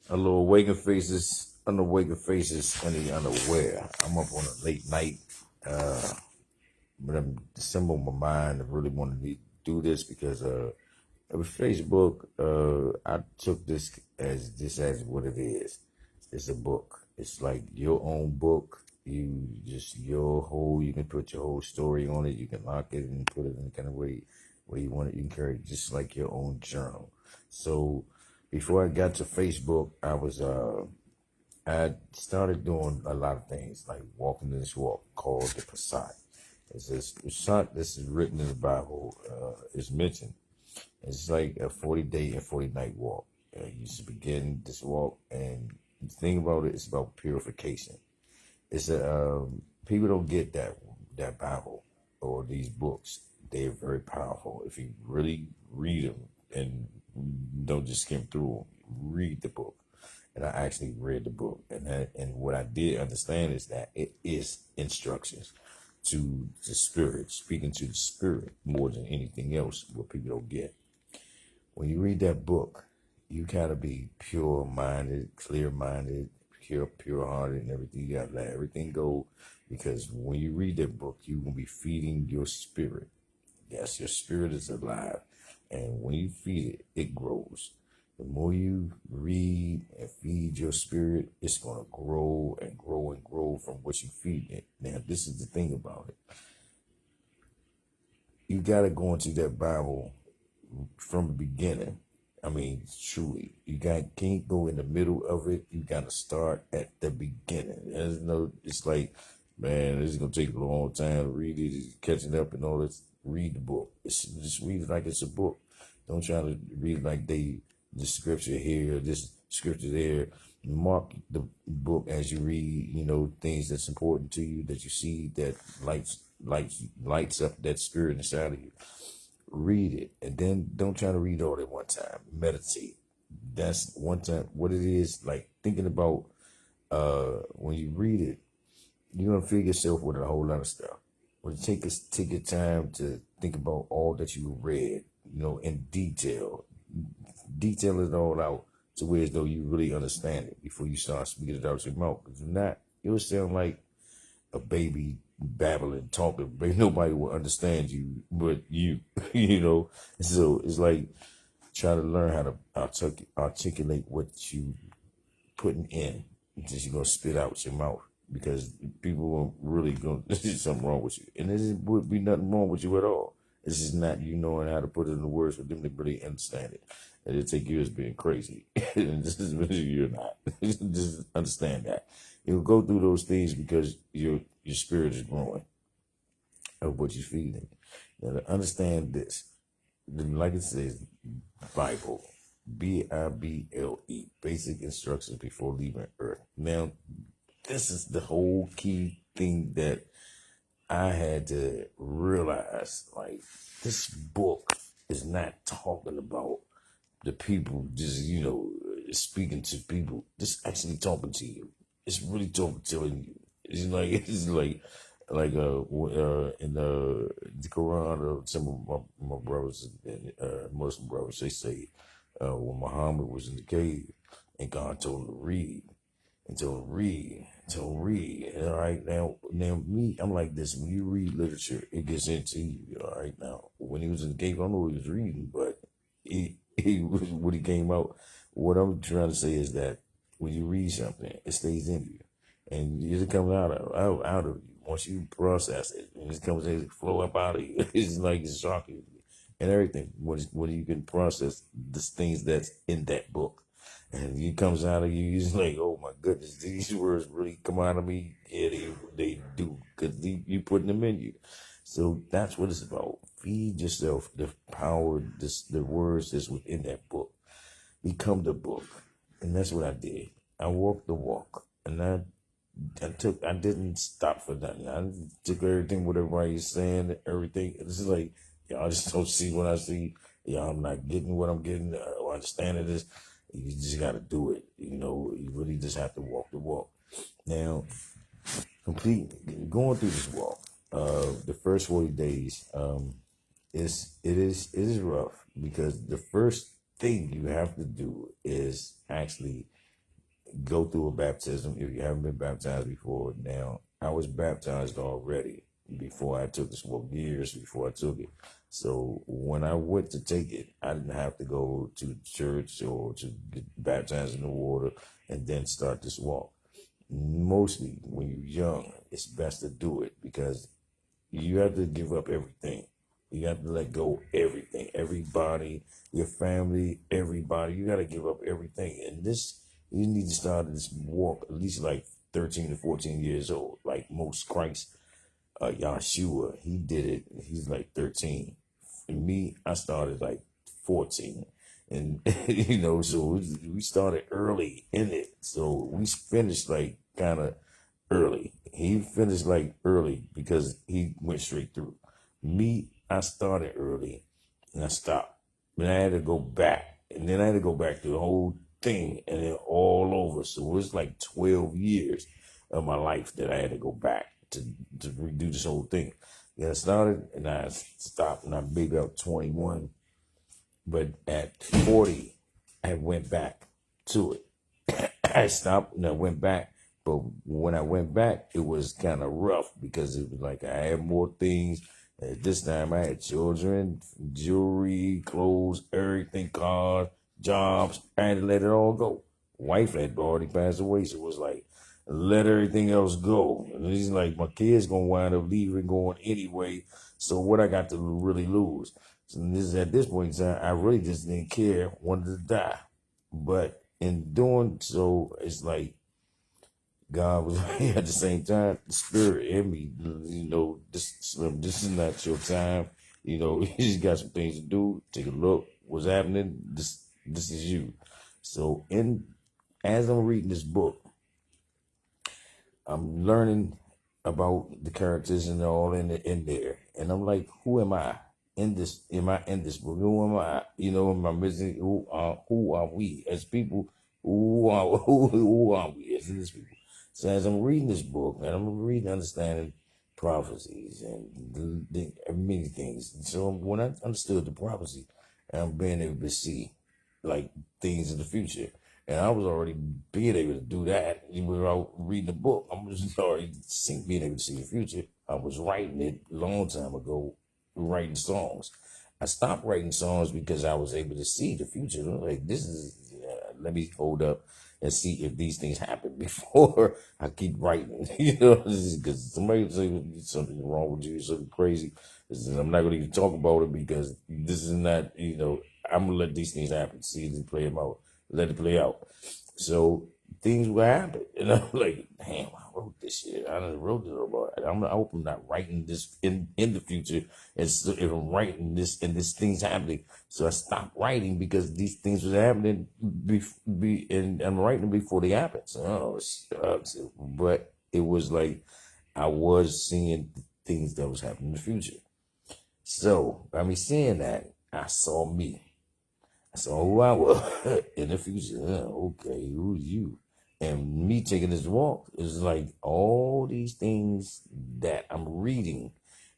Hello, awakened faces, unawakened faces, and the unaware. I'm up on a late night, uh, but I'm assembling my mind. I really wanted to do this because with Facebook, I took this as what it is. It's a book. It's like your own book. You just your whole. You can put your whole story on it. You can lock it and put it in the kind of way where you want it. You can carry it just like your own journal. So before I got to Facebook, I started doing a lot of things like walking this walk called the Passat. It's this Passat. This is written in the Bible. It's mentioned. It's like a 40-day and 40-night walk. You should begin this walk, and the thing about it is about purification. It's people don't get that Bible or these books. They're very powerful if you really read them and don't just skim through them. Read the book, and I actually read the book, and what I did understand is that it is instructions to the spirit, speaking to the spirit more than anything else. What people don't get when you read that book, you gotta be pure minded, clear minded, pure hearted, and everything. You gotta let everything go because when you read that book, you're gonna be feeding your spirit. Yes, your spirit is alive, and when you feed it, it grows. The more you read and feed your spirit, it's gonna grow and grow and grow from what you feed it. Now, this is the thing about it. You gotta go into that Bible from the beginning. I mean, truly, can't go in the middle of it. You gotta start at the beginning. There's no, it's like, man, this is gonna take a long time to read it, catching up and all this. Read the book. Just read it like it's a book. Don't try to read like the scripture here, this scripture there. Mark the book as you read. Things that's important to you that you see that lights up that spirit inside of you. Read it, and then don't try to read all at one time. Meditate. That's one time. What it is like thinking about when you read it, you're gonna fill yourself with a whole lot of stuff. But take your time to think about all that you read, in detail. Detail it all out to where as though you really understand it before you start speaking it out your mouth. Because if not, it will sound like a baby babbling, talking, but nobody will understand you but you, So it's like try to learn how to articulate what you putting in. Just you're gonna spit out your mouth because people won't really go. There's something wrong with you, and there would be nothing wrong with you at all. It's just not you knowing how to put it in the words for them to really understand it. And it take you as being crazy, and this is you're not. Just understand that you'll go through those things because your spirit is growing of what you're feeding. Now to understand this, like it says, Bible, Bible, basic instructions before leaving Earth. Now, this is the whole key thing that I had to realize. Like, this book is not talking about the people, just, speaking to people. This actually talking to you. It's really telling you. It's like in the Quran, some of my brothers and Muslim brothers, they say when Muhammad was in the cave and God told him to read and told him read. All right, now me, I'm like this. When you read literature, it gets into you. All right, now when he was in the cave, I don't know what he was reading, but when he came out, what I'm trying to say is that when you read something, it stays in you, and it comes out of you once you process it, and it flow up out of you. It's like it's shocking and everything when you can process the things that's in that book, and it comes out of you. It's like, oh my goodness, these words really come out of me. Yeah, they do because you putting them in you. So that's what it's about. Feed yourself the power, the words that's within that book. Become the book. And that's what I did. I walked the walk. And I didn't stop for nothing. I took everything, what everybody's saying, everything. It's just like, y'all just don't see what I see. Y'all, I'm not getting what I'm getting. I understand it is. You just got to do it. You really just have to walk the walk. Now, going through this walk, the first 40 days, it is rough because the first thing you have to do is actually go through a baptism if you haven't been baptized before. Now, I was baptized already before I took this walk, years before I took it. So when I went to take it, I didn't have to go to church or to get baptized in the water and then start this walk. Mostly when you're young, it's best to do it because you have to give up everything. You have to let go everything, everybody, your family, everybody. You got to give up everything. And this, you need to start this walk at least like 13 to 14 years old, like most Christ. Yahshua, he did it. He's like 13. And me, I started like 14. And, so we started early in it. So we finished like kind of early. He finished like early because he went straight through. Me, I started early and I stopped. But I had to go back. And then I had to go back to the whole thing and then all over. So it was like 12 years of my life that I had to go back to redo this whole thing. Then I started and I stopped and I made up 21. But at 40, I went back to it. I stopped and I went back. But when I went back, it was kind of rough because it was like I had more things. At this time, I had children, jewelry, clothes, everything, cars, jobs. I had to let it all go. Wife had already passed away, so it was like, let everything else go. And it's like my kids gonna wind up leaving, going anyway. So what I got to really lose? So at this point in time, I really just didn't care, wanted to die. But in doing so, it's like God was at the same time, the spirit in me, this is not your time. You just got some things to do. Take a look. What's happening? This is you. So as I'm reading this book, I'm learning about the characters and all in there. And I'm like, who am I in this? Am I in this book? Who am I? Am I missing? Who are we as people? Who are we as these people? So as I'm reading this book, and I'm reading, understanding prophecies and many things. So when I understood the prophecy, I'm being able to see like things in the future. And I was already being able to do that even without reading the book. I was already being able to see the future. I was writing it a long time ago, writing songs. I stopped writing songs because I was able to see the future. Like, let me hold up and see if these things happen before I keep writing. Because somebody will say something wrong with you, something crazy. I'm not going to even talk about it because this is not, I'm going to let these things happen, see them play them out, let it play out. So things will happen. And I'm like, damn, I wrote this shit. I done wrote it about it. I hope I'm not writing this in the future. And so if I'm writing this and this thing's happening. So I stopped writing because these things was happening and I'm writing before they happen. So, oh, shucks. But it was like I was seeing things that was happening in the future. So by me seeing that, I saw me. So who I was in the future. Okay, who's you? And me taking this walk is like all these things that I'm reading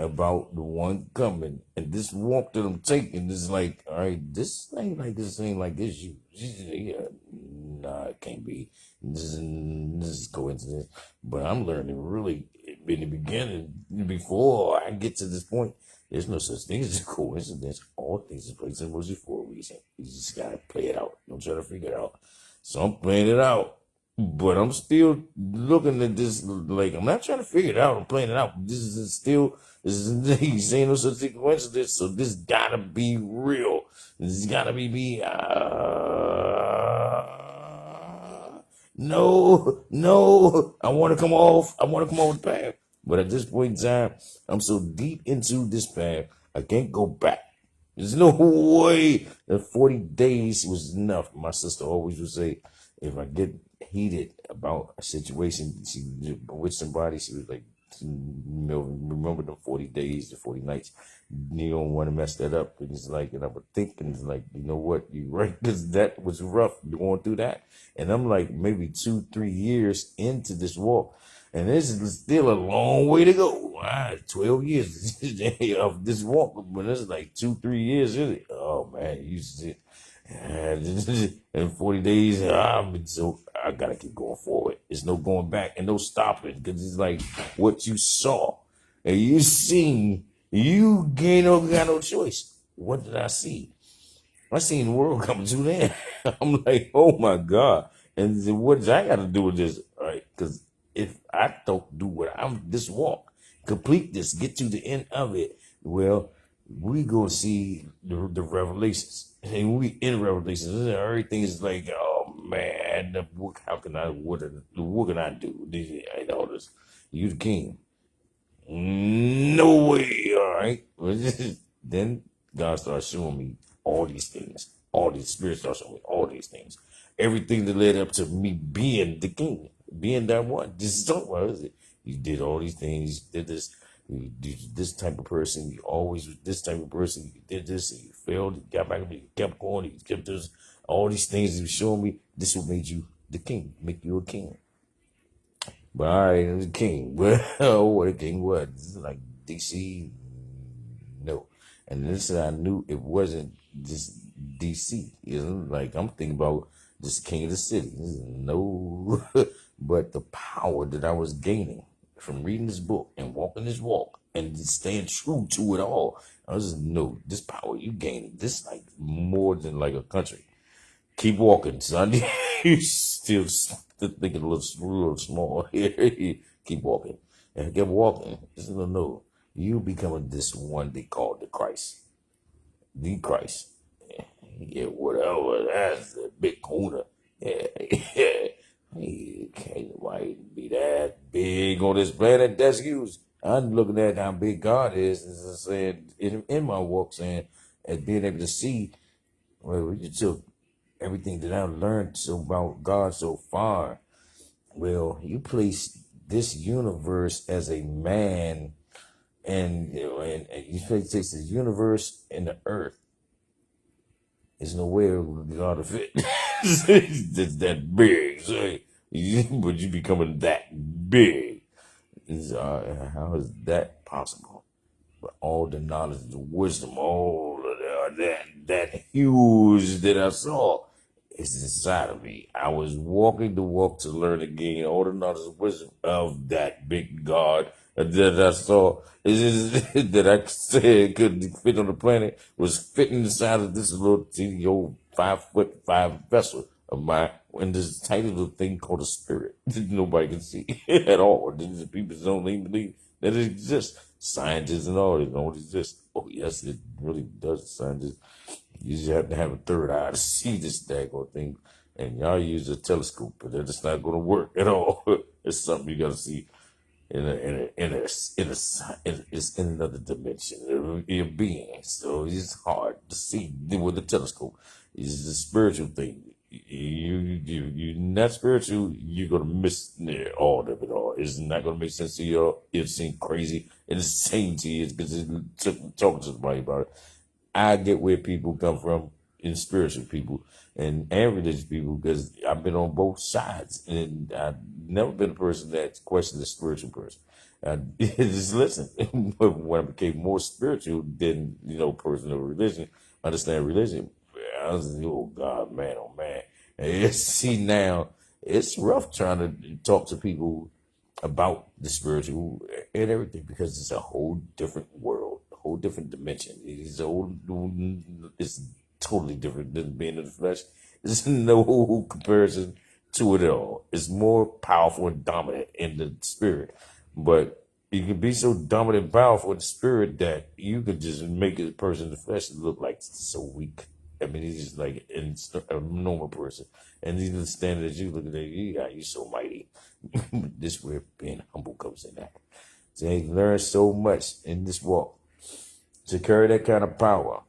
about the one coming, and this walk that I'm taking is like, all right, this ain't like this you. Yeah, nah, it can't be. This is coincidence. But I'm learning really in the beginning before I get to this point. There's no such thing as a coincidence. All things are placed in motion for a reason. You just gotta play it out. Don't try to figure it out. So I'm playing it out. But I'm still looking at this like I'm not trying to figure it out. I'm playing it out. This is he's saying no such thing as coincidence. So this gotta be real. This gotta be me. No. I wanna come off. I wanna come off the path. But at this point in time, I'm so deep into this path, I can't go back. There's no way that 40 days was enough. My sister always would say, if I get heated about a situation, she with somebody, she was like, remember the 40 days, the 40 nights. You don't want to mess that up. And it's like, and I would think, and it's like, you know what, you're right, because that was rough going through that. And I'm like maybe 2-3 years into this walk. And this is still a long way to go. 12 years of this walk, but it's like 2-3 years in it. Oh man, you sit and 40 days. I gotta keep going forward. There's no going back and no stopping because it's like what you saw and you seen. You ain't got no choice. What did I see? I seen the world coming to an end. I'm like, oh my God. And then what I got to do with this? All right. Because if I don't do what I'm this walk, complete this, get to the end of it, well, we go see the revelations. And we in revelations. And everything is like, oh man, how can I, what can I do? I know this. You the king. No way. All right. Then God starts showing me all these things. All these spirits start showing me all these things. Everything that led up to me being the king, being that one. This is what is it? You did all these things. You did this. You this type of person. You always was this type of person. You did this and you failed. You got back up. You kept going. You kept this. All these things he was showing me. This what made you the king. Make you a king. But all right, the king. Well, what a king was. This is like DC. No. And this I knew it wasn't just DC. You know, like I'm thinking about just king of the city. No, but the power that I was gaining from reading this book and walking this walk and just staying true to it all. I was just no, this power you gain, this like more than like a country. Keep walking, son. You still thinking a little small here. Keep walking. And I kept walking. Just no. You becoming this one they call the Christ. The Christ. Yeah, whatever. That's the big corner. Yeah. Hey, can't nobody be that big on this planet. That's huge. I'm looking at how big God is, as I said in my walk, saying, and being able to see, well, you took everything that I've learned about God so far. Well, you place this universe as a man, and you know, and you place this universe and the earth. There's no way God to fit. It's that big, so but you becoming that big. How is that possible? But all the knowledge, the wisdom, all of that huge that I saw is inside of me. I was walking the walk to learn again all the knowledge and wisdom of that big God that I saw. Is that I said couldn't fit on the planet was fitting inside of this little teeny old 5'5" vessel of mine in this tiny little thing called a spirit that nobody can see at all. The people don't even believe that it exists. Scientists and all, they don't exist. Oh yes, it really does. Scientists, you just have to have a third eye to see this daggone thing. And y'all use a telescope, but it's not going to work at all. It's something you got to see it's in another dimension. Your being, so it's hard to see with the telescope. It's a spiritual thing. You're not spiritual. You're gonna miss all of it all. It's not gonna make sense to you. It seems crazy, and it's same to you because it's talking to somebody about it. I get where people come from in spiritual people and religious people because I've been on both sides and I've never been a person that's questioned a spiritual person. I just listen. But when I became more spiritual than personal religion, understand religion, I was like, oh God, man, oh man. And see now, it's rough trying to talk to people about the spiritual and everything because it's a whole different world, a whole different dimension. It's totally different than being in the flesh. There's no comparison to it at all. It's more powerful and dominant in the spirit, but you can be so dominant and powerful in the spirit that you could just make a person in the flesh look like so weak. I mean, he's just like a normal person. And he's the standard that you look at, you're so mighty. This is where being humble comes in at. So he learned so much in this walk. To carry that kind of power,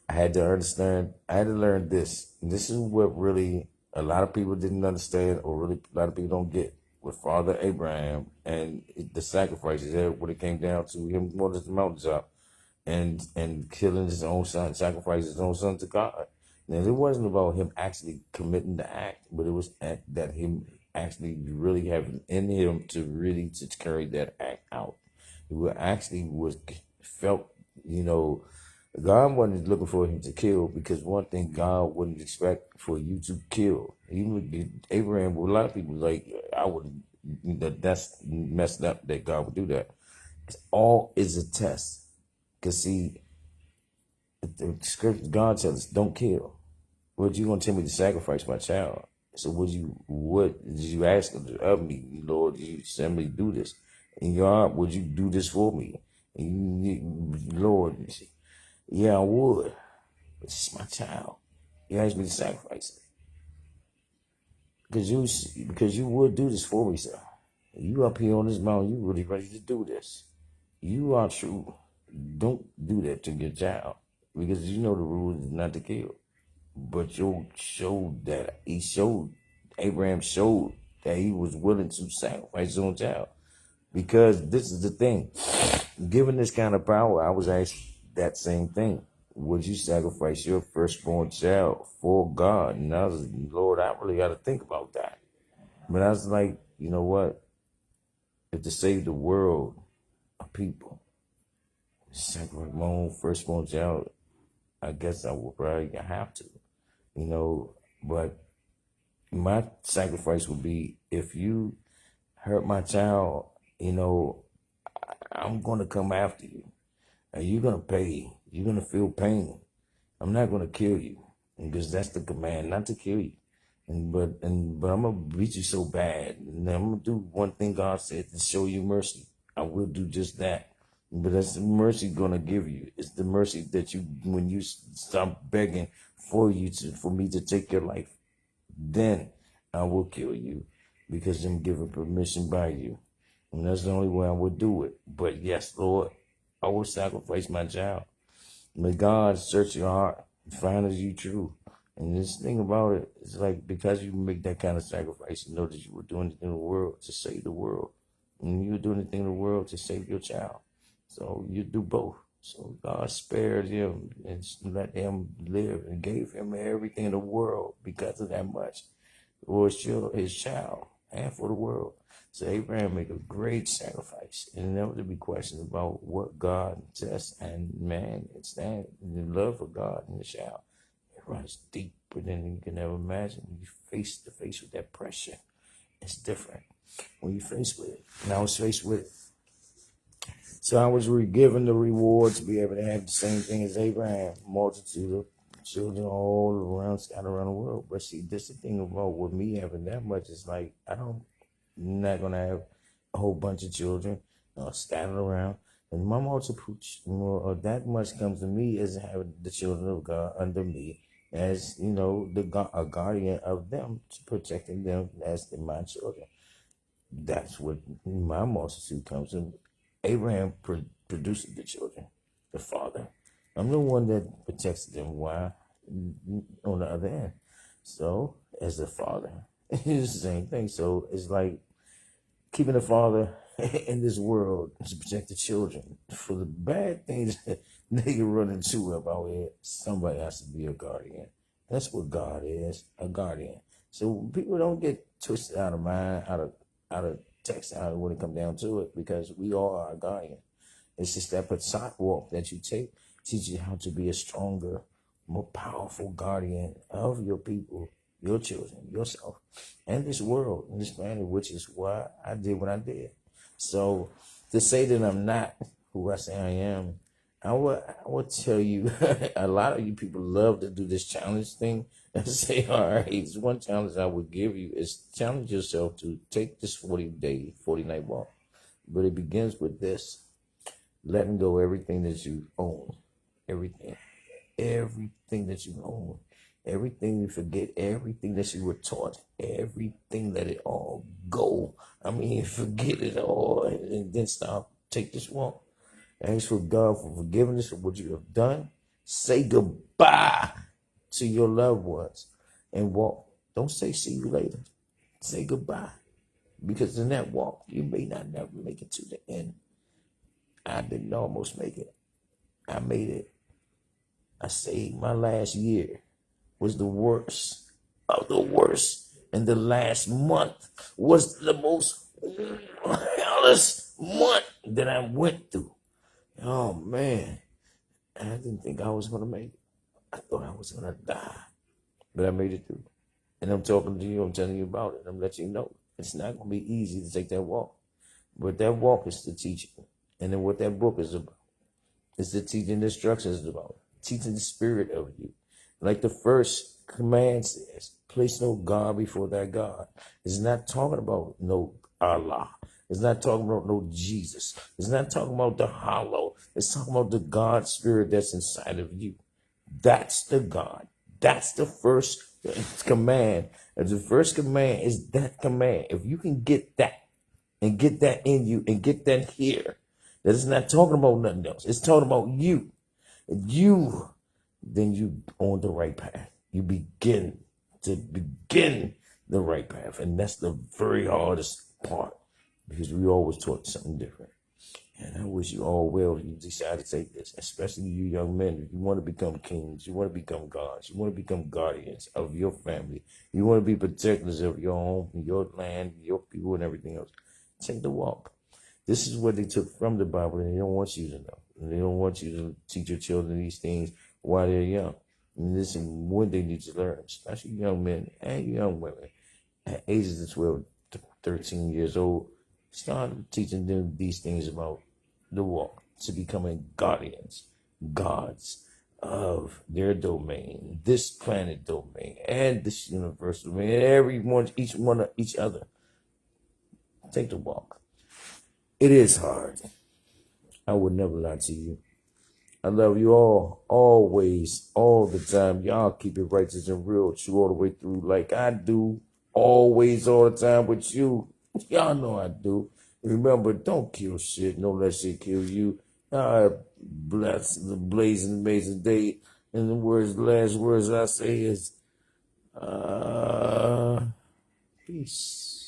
I had to learn this. And this is what really a lot of people didn't understand, or really a lot of people don't get with Father Abraham and the sacrifices there when it came down to him going to the mountaintop and killing his own son, sacrificing his own son to God. Now, it wasn't about him actually committing the act, but it was that him actually really having in him to carry that act out. He actually felt, God wasn't looking for him to kill, because one thing God wouldn't expect for you to kill. Even Abraham, a lot of people like, I would, that's messed up that God would do that. All is a test. Because see, the scripture, God tells us, don't kill. What you gonna tell me to sacrifice my child? So what did you ask of me, Lord? You send me to do this. In your heart, would you do this for me? And Lord, yeah, I would. But it's my child. You asked me to sacrifice it. Because you would do this for me, sir. You up here on this mountain, you really ready to do this. You are true. Don't do that to your child. Because you know the rule is not to kill. But you showed that Abraham showed that he was willing to sacrifice his own child. Because this is the thing. Given this kind of power, I was asked that same thing. Would you sacrifice your firstborn child for God? And I was, Lord, I really got to think about that. But I was like, you know what? If to save the world of people, sacrifice my own firstborn child, I guess I will probably have to, but my sacrifice would be, if you hurt my child, I'm going to come after you. And you're going to pay. You're going to feel pain. I'm not going to kill you, because that's the command, not to kill you. But I'm going to beat you so bad. And I'm going to do one thing God said, to show you mercy. I will do just that. But that's the mercy going to give you. It's the mercy that when you stop begging for me to take your life, then I will kill you, because I'm given permission by you. And that's the only way I would do it. But yes, Lord, I will sacrifice my child. May God search your heart and find as you true. And this thing about it is like, because you make that kind of sacrifice, you know that you were doing anything in the world to save the world. And you were doing anything in the world to save your child. So you do both. So God spared him and let him live and gave him everything in the world because of that much. For his child and for the world. So Abraham made a great sacrifice. And there would be questions about what God tests and man stand in the love for God and the child. It runs deeper than you can ever imagine. When you face to face with that pressure, it's different. When you face with it. And I was faced with it. So I was given the reward to be able to have the same thing as Abraham, multitude of children all around, scattered around the world. But see, this is the thing about with me having that much, it's like, I'm not going to have a whole bunch of children scattered around. And my multiple, that much comes to me as having the children of God under me, as, a guardian of them, protecting them as my children. That's what my multitude comes in. Abraham produces the children, the father. I'm the one that protects them. Why? On the other end. So, as the father, it's the same thing. So, it's like keeping the father in this world to protect the children. For the bad things that they can run into about it, somebody has to be a guardian. That's what God is, a guardian. So, people don't get twisted out of mind, out of text out when it comes down to it, because we all are a guardian. It's just that Passat walk that you take teaches you how to be a stronger, more powerful guardian of your people, your children, yourself, and this world, and this planet, which is why I did what I did. So to say that I'm not who I say I am, I would tell you, a lot of you people love to do this challenge thing and say, all right, it's one challenge I would give you is challenge yourself to take this 40-night walk. But it begins with this, letting go everything that you own, everything that you own, everything you forget, everything that you were taught, everything, let it all go. I mean, forget it all and then stop, take this walk. Ask for God for forgiveness for what you have done. Say goodbye to your loved ones and walk. Don't say see you later. Say goodbye. Because in that walk, you may not never make it to the end. I didn't almost make it. I made it. I say my last year was the worst of the worst. And the last month was the most hellish month that I went through. Oh, man. And I didn't think I was going to make it. I thought I was going to die. But I made it through. And I'm talking to you. I'm telling you about it. I'm letting you know. It's not going to be easy to take that walk. But that walk is to teach you. And then what that book is about is the teaching the instructions about. Teaching the spirit of you. Like the first command says, place no God before that God. It's not talking about no Allah. It's not talking about no Jesus. It's not talking about the hollow. It's talking about the God spirit that's inside of you. That's the God. That's the first command. And the first command is that command. If you can get that and get that in you and get that here, that it's not talking about nothing else. It's talking about you. You, then you on the right path. You begin the right path. And that's the very hardest part because we always taught something different. And I wish you all well if you decide to take this, especially you young men. If you want to become kings, you want to become gods, you want to become guardians of your family, you want to be protectors of your home, your land, your people, and everything else. Take the walk. This is what they took from the Bible, and they don't want you to know. And they don't want you to teach your children these things while they're young. And this is what they need to learn, especially young men and young women at ages of 12 to 13 years old. Start teaching them these things about the walk to becoming guardians, gods of their domain, this planet domain, and this universe domain, and everyone, each other. Take the walk. It is hard. I would never lie to you. I love you all, always, all the time. Y'all keep it righteous and real, true all the way through, like I do, always, all the time with you. Y'all know I do. Remember, don't kill shit. Don't let shit kill you. Bless the blazing, amazing day. And the last words I say is, peace.